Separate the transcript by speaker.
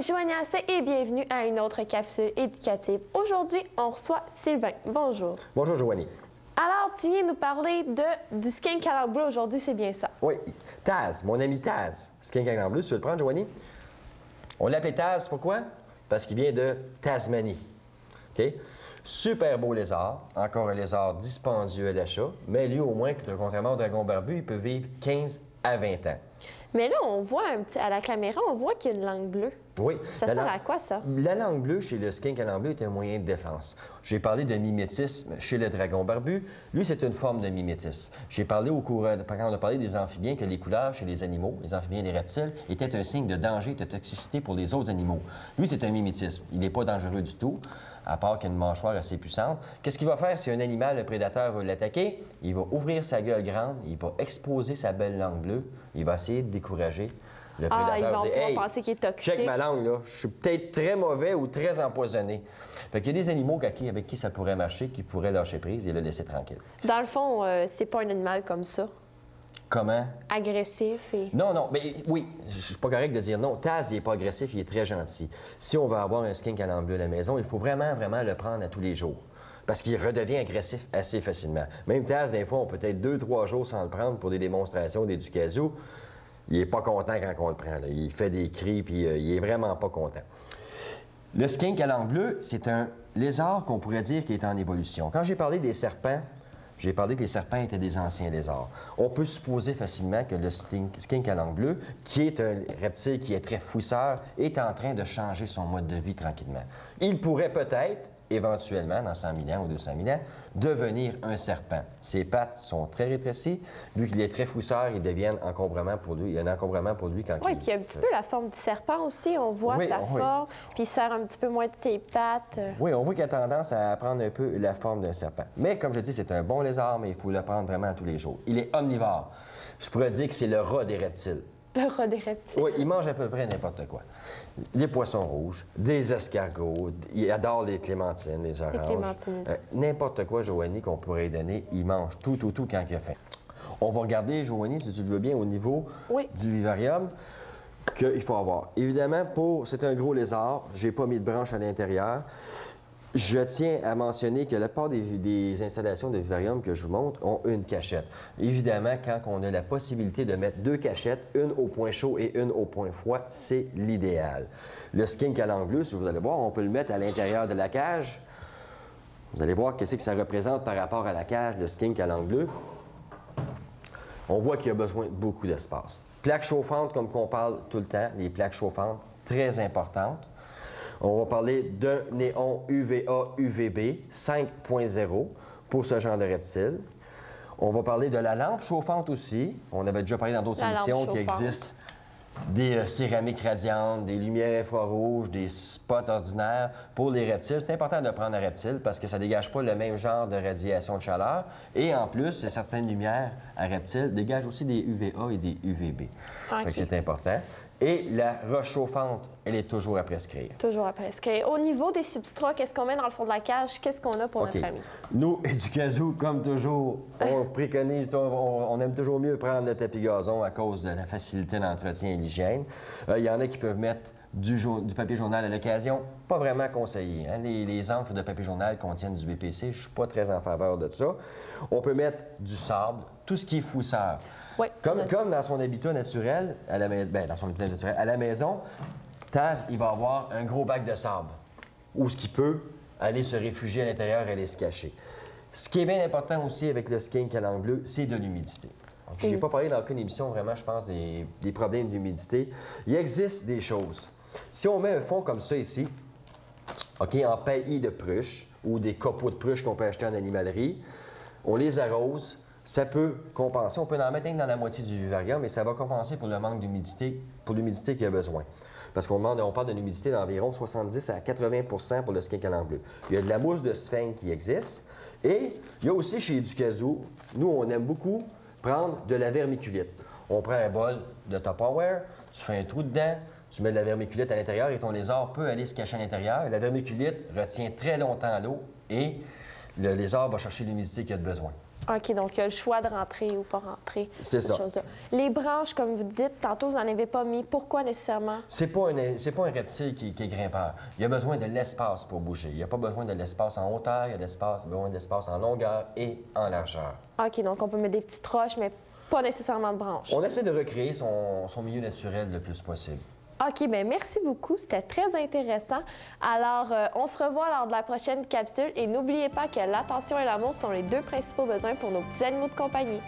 Speaker 1: Joanie Assais et bienvenue à une autre capsule éducative. Aujourd'hui, on reçoit Sylvain. Bonjour.
Speaker 2: Bonjour, Joanie.
Speaker 1: Alors, tu viens nous parler du skink à langue bleue aujourd'hui, c'est bien ça?
Speaker 2: Oui, Taz, mon ami Taz, skink à langue bleue, tu veux le prendre, Joanie? On l'appelle Taz, pourquoi? Parce qu'il vient de Tasmanie. OK? Super beau lézard, encore un lézard dispendieux à l'achat, mais lui, au moins, contrairement au dragon barbu, il peut vivre 15 à 20 ans.
Speaker 1: Mais là, on voit à la caméra, on voit qu'il y a une langue bleue.
Speaker 2: Oui.
Speaker 1: Ça sert à quoi, ça?
Speaker 2: La langue bleue chez le skink à langue bleue est un moyen de défense. J'ai parlé de mimétisme chez le dragon barbu. Lui, c'est une forme de mimétisme. J'ai parlé quand on a parlé des amphibiens, que les couleurs chez les animaux, les amphibiens et les reptiles, étaient un signe de danger et de toxicité pour les autres animaux. Lui, c'est un mimétisme. Il n'est pas dangereux du tout, à part qu'il a une mâchoire assez puissante. Qu'est-ce qu'il va faire si un animal, le prédateur, veut l'attaquer? Il va ouvrir sa gueule grande, il va exposer sa belle langue bleue, il va essayer de décourager le prédateur.
Speaker 1: Il va
Speaker 2: dire,
Speaker 1: pouvoir penser qu'il est toxique.
Speaker 2: Check ma langue, là. Je suis peut-être très mauvais ou très empoisonné. Fait qu'il y a des animaux avec qui ça pourrait marcher, qui pourraient lâcher prise et le laisser tranquille.
Speaker 1: Dans le fond, c'est pas un animal comme ça.
Speaker 2: Comment?
Speaker 1: Agressif et...
Speaker 2: Non, mais oui, je suis pas correct de dire non. Taz, il est pas agressif, il est très gentil. Si on veut avoir un skink à langue bleue à la maison, il faut vraiment le prendre à tous les jours. Parce qu'il redevient agressif assez facilement. Même Taz, des fois, on peut être 2-3 jours sans le prendre pour des démonstrations d'éducation. Il n'est pas content quand on le prend. Là. Il fait des cris, puis il est vraiment pas content. Le skink à langue bleue, c'est un lézard qu'on pourrait dire qui est en évolution. Quand j'ai parlé des serpents, j'ai parlé que les serpents étaient des anciens lézards. On peut supposer facilement que le skink à langue bleue, qui est un reptile qui est très fouisseur, est en train de changer son mode de vie tranquillement. Il pourrait peut-être, éventuellement, dans 100 000 ans ou 200 000 ans, devenir un serpent. Ses pattes sont très rétrécies. Vu qu'il est très fouisseur, il devient encombrement pour lui. Il y a un encombrement pour lui quand
Speaker 1: Oui, puis il y a un petit peu la forme du serpent aussi. On voit sa forme, puis il serre un petit peu moins de ses pattes.
Speaker 2: Oui, on voit qu'il a tendance à prendre un peu la forme d'un serpent. Mais comme je dis, c'est un bon lézard, mais il faut le prendre vraiment tous les jours. Il est omnivore. Je pourrais dire que c'est le rat des reptiles.
Speaker 1: Le rat des reptiles.
Speaker 2: Oui, il mange à peu près n'importe quoi. Des poissons rouges, des escargots, il adore les clémentines, les oranges. N'importe quoi, Joanie, qu'on pourrait lui donner, il mange tout quand il a faim. On va regarder, Joanie, si tu le veux bien, au niveau du vivarium qu'il faut avoir. Évidemment, c'est un gros lézard, j'ai pas mis de branche à l'intérieur. Je tiens à mentionner que la part des installations de vivarium que je vous montre ont une cachette. Évidemment, quand on a la possibilité de mettre 2 cachettes, une au point chaud et une au point froid, c'est l'idéal. Le skink à langue bleue, si vous allez voir, on peut le mettre à l'intérieur de la cage. Vous allez voir qu'est-ce que ça représente par rapport à la cage de skink à langue bleue. On voit qu'il y a besoin de beaucoup d'espace. Plaques chauffantes, comme qu'on parle tout le temps, les plaques chauffantes, très importantes. On va parler d'un néon UVA-UVB 5.0 pour ce genre de reptile. On va parler de la lampe chauffante aussi. On avait déjà parlé dans d'autres émissions qu'il existe des céramiques radiantes, des lumières infrarouges, des spots ordinaires pour les reptiles. C'est important de prendre un reptile parce que ça ne dégage pas le même genre de radiation de chaleur. Et en plus, certaines lumières à reptiles dégagent aussi des UVA et des UVB. Okay. C'est important. Et la roche chauffante, elle est toujours à prescrire.
Speaker 1: Toujours à prescrire. Au niveau des substrats, qu'est-ce qu'on met dans le fond de la cage? Qu'est-ce qu'on a pour notre famille?
Speaker 2: Nous, Éducazoo, comme toujours, on préconise, on aime toujours mieux prendre le tapis gazon à cause de la facilité d'entretien et l'hygiène. Il y en a qui peuvent mettre du papier journal à l'occasion. Pas vraiment conseillé. Hein? Les encres de papier journal contiennent du BPC. Je ne suis pas très en faveur de ça. On peut mettre du sable, tout ce qui est fouisseur.
Speaker 1: Oui,
Speaker 2: comme dans son habitat naturel, à la maison, Taz, il va avoir un gros bac de sable où ce qui peut aller se réfugier à l'intérieur et aller se cacher. Ce qui est bien important aussi avec le skink à langue bleue, c'est de l'humidité. Je n'ai pas parlé dans aucune émission, vraiment, je pense, des problèmes d'humidité. Il existe des choses. Si on met un fond comme ça ici, en paillis de pruche ou des copeaux de pruche qu'on peut acheter en animalerie, on les arrose. Ça peut compenser. On peut en mettre dans la moitié du vivarium et ça va compenser pour le manque d'humidité, pour l'humidité qu'il y a besoin. Parce qu'on parle d'une humidité d'environ 70 à 80 pour le skink à langue bleue. Il y a de la mousse de sphinx qui existe et il y a aussi chez Éducazoo, nous, on aime beaucoup prendre de la vermiculite. On prend un bol de Tupperware, tu fais un trou dedans, tu mets de la vermiculite à l'intérieur et ton lézard peut aller se cacher à l'intérieur. La vermiculite retient très longtemps l'eau et le lézard va chercher l'humidité qu'il a besoin.
Speaker 1: OK, donc il y a le choix de rentrer ou pas rentrer.
Speaker 2: C'est ça.
Speaker 1: Les branches, comme vous dites, tantôt, vous n'en avez pas mis. Pourquoi nécessairement?
Speaker 2: C'est pas un reptile qui est grimpeur. Il a besoin de l'espace pour bouger. Il n'a pas besoin de l'espace en hauteur, il a besoin d'espace en longueur et en largeur.
Speaker 1: OK, donc on peut mettre des petites roches, mais pas nécessairement de branches.
Speaker 2: On essaie de recréer son milieu naturel le plus possible.
Speaker 1: OK, bien merci beaucoup. C'était très intéressant. Alors, on se revoit lors de la prochaine capsule et n'oubliez pas que l'attention et l'amour sont les deux principaux besoins pour nos petits animaux de compagnie.